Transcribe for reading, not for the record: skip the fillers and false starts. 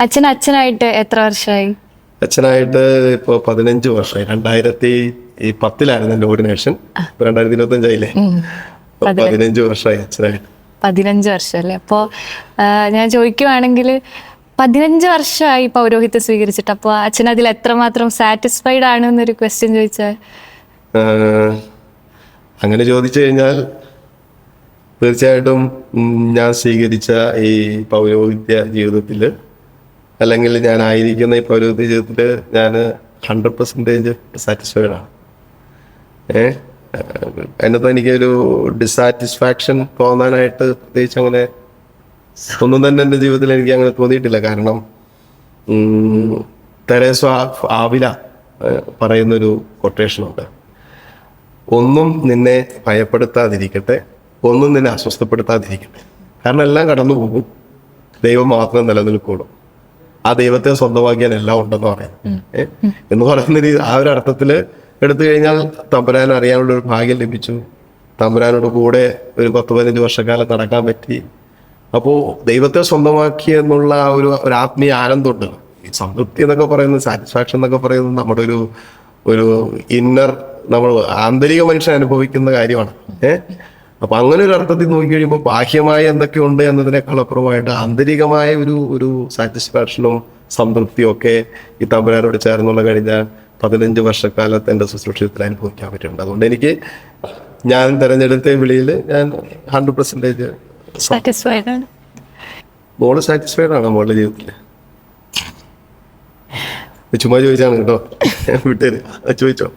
അച്ഛനായിട്ട് എത്ര വർഷമായി? അച്ഛനായിട്ട് ഇപ്പോൾ 15 വർഷമായി. 2010 എൻ്റെ ഓർഡിനേഷൻ. 2025 15 വർഷമായി അച്ഛനായിട്ട്. 15 വർഷം അല്ലേ? അപ്പോൾ ഞാൻ ചോദിക്കുവാണെങ്കിൽ 15 വർഷമായി പൗരോഹിത്യം സ്വീകരിച്ചിട്ട്, അപ്പോൾ അച്ഛൻ അതിൽ എത്രമാത്രം സാറ്റിസ്ഫൈഡ് ആണ് എന്നൊരു ക്വസ്റ്റ്യൻ ചോദിച്ചാൽ? അങ്ങനെ ചോദിച്ചു കഴിഞ്ഞാൽ തീർച്ചയായിട്ടും ഞാൻ സ്വീകരിച്ച ഈ പൗരോഹിത്യ ജീവിതത്തിൽ, അല്ലെങ്കിൽ ഞാൻ ആയിരിക്കുന്ന ഈ പൗരോഹിത്യ ജീവിതത്തിൽ ഞാൻ 100% സാറ്റിസ്ഫൈഡ് ആണ്. അതിനകത്ത് എനിക്കൊരു ഡിസാറ്റിസ്ഫാക്ഷൻ തോന്നാനായിട്ട് പ്രത്യേകിച്ച് അങ്ങനെ ഒന്നും തന്നെ എൻ്റെ ജീവിതത്തിൽ എനിക്ക് അങ്ങനെ തോന്നിയിട്ടില്ല. കാരണം തെരേസ ആവില പറയുന്നൊരു കൊട്ടേഷനുണ്ട്: ഒന്നും നിന്നെ ഭയപ്പെടുത്താതിരിക്കട്ടെ, ഒന്നും നിന്നെ അസ്വസ്ഥപ്പെടുത്താതിരിക്കട്ടെ. കാരണം എല്ലാം കടന്നു പോകും, ദൈവം മാത്രം നിലനിൽക്കുള്ളൂ. ആ ദൈവത്തെ സ്വന്തമാക്കിയാൽ എല്ലാം ഉണ്ടെന്ന് പറയാം. എന്ന് പറയുന്ന ആ ഒരു അർത്ഥത്തിൽ എടുത്തു കഴിഞ്ഞാൽ തമ്പുരാൻ അറിയാനുള്ളൊരു ഭാഗ്യം ലഭിച്ചു. തമ്പുരാനോട് കൂടെ ഒരു 10-15 വർഷക്കാലം നടക്കാൻ പറ്റി. അപ്പോൾ ദൈവത്തെ സ്വന്തമാക്കി എന്നുള്ള ഒരു ആത്മീയ ആനന്ദമുണ്ട്. ഈ സംതൃപ്തി എന്നൊക്കെ പറയുന്നത്, സാറ്റിസ്ഫാക്ഷൻ എന്നൊക്കെ പറയുന്നത് നമ്മുടെ ഒരു ഇന്നർ, നമ്മൾ ആന്തരിക മനുഷ്യൻ അനുഭവിക്കുന്ന കാര്യമാണ്. അപ്പൊ അങ്ങനെ ഒരു അർത്ഥത്തിൽ നോക്കി കഴിയുമ്പോൾ ബാഹ്യമായ എന്തൊക്കെയുണ്ട് എന്നതിനേക്കാൾ അപ്പുറമായിട്ട് ആന്തരികമായ ഒരു സാറ്റിസ്ഫാക്ഷനും സംതൃപ്തിയും ഒക്കെ ഈ തമ്പുരാനോട് ചേർന്നുള്ള കഴിഞ്ഞ 15 വർഷക്കാലത്ത് എൻ്റെ ശുശ്രൂഷത്തിൽ അനുഭവിക്കാൻ പറ്റുന്നുണ്ട്. അതുകൊണ്ട് എനിക്ക് ഞാൻ തിരഞ്ഞെടുത്ത വിളിയിൽ ഞാൻ 100% സാറ്റിസ്ഫൈഡ് ആണ്. മോള് സാറ്റിസ്ഫൈഡ് ആണ് മോളുടെ ജീവിതത്തിൽ? ചുമ്മാ ചോദിച്ചാണ് കേട്ടോ, വിട്ടേര്, ചോദിച്ചോ.